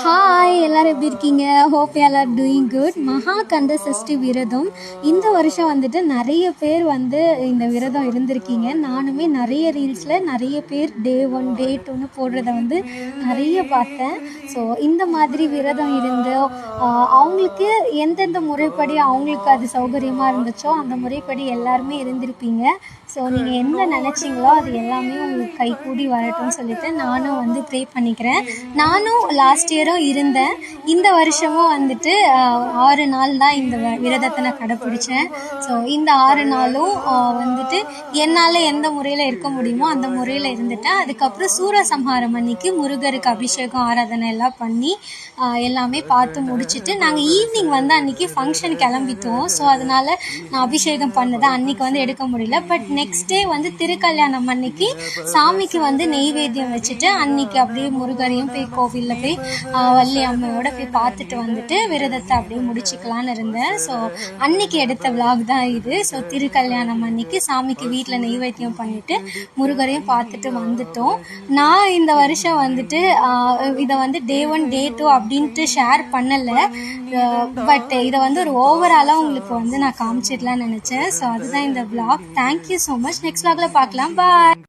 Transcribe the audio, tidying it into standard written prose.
Hi, எல்லாரும் எப்படி இருக்கீங்க? ஹோப் எல்லாரும் டூயிங் குட். மகா கந்த சஷ்டி விரதம் இந்த வருஷம் வந்துட்டு நிறைய பேர் வந்து இந்த விரதம் இருந்திருக்கீங்க. நானுமே நிறைய ரீல்ஸில் நிறைய பேர் டே 1 டே 2ன்னு போடுறத வந்து நிறைய பார்த்தேன். ஸோ இந்த மாதிரி விரதம் இருந்து அவங்களுக்கு எந்தெந்த முறைப்படி அவங்களுக்கு அது சௌகரியமாக இருந்துச்சோ அந்த முறைப்படி எல்லாருமே இருந்திருப்பீங்க. ஸோ நீங்கள் என்ன நினச்சிங்களோ அது எல்லாமே உங்களுக்கு கைகூடி வரட்டும்னு சொல்லிட்டு நானும் வந்து ப்ரே பண்ணிக்கிறேன். நானும் லாஸ்ட் இயரும் இருந்தேன். இந்த வருஷமும் வந்துட்டு 6 நாள் தான் இந்த விரதத்தை நான் கடைப்பிடிச்சேன். ஸோ இந்த 6 நாளும் வந்துட்டு என்னால் எந்த முறையில் இருக்க முடியுமோ அந்த முறையில் இருந்துட்டேன். அதுக்கப்புறம் சூரசம்ஹாரம் அன்னைக்கு முருகருக்கு அபிஷேகம் ஆராதனை எல்லாம் பண்ணி எல்லாமே பார்த்து முடிச்சுட்டு நாங்கள் ஈவினிங் வந்து அன்றைக்கி ஃபங்க்ஷன் கிளம்பிட்டோம். ஸோ அதனால் நான் அபிஷேகம் பண்ணதை அன்றைக்கி வந்து எடுக்க முடியல. பட் நெக்ஸ்ட் டே வந்து திருக்கல்யாணம் அன்னைக்கு சாமிக்கு வந்து நெய்வேத்தியம் வச்சுட்டு அன்றைக்கி அப்படியே முருகரையும் போய் கோவிலில் போய் வள்ளி அம்மையோட போய் பார்த்துட்டு வந்துட்டு விரதத்தை அப்படியே முடிச்சுக்கலான்னு இருந்தேன். ஸோ அன்னைக்கு எடுத்த விளாக் தான் இது. ஸோ திருக்கல்யாணம் அன்னைக்கு சாமிக்கு வீட்டில் நெய்வேத்தியம் பண்ணிட்டு முருகரையும் பார்த்துட்டு வந்துட்டோம். நான் இந்த வருஷம் வந்துட்டு இதை வந்து டே 1 டே 2 அப்படின்ட்டு ஷேர் பண்ணலை. பட் இதை வந்து ஒரு ஓவராலாக உங்களுக்கு வந்து நான் காமிச்சிடலான்னு நினச்சேன். ஸோ அதுதான் இந்த vlog. Thank you so much. Next விளாக்ல பார்க்கலாம். பாய்.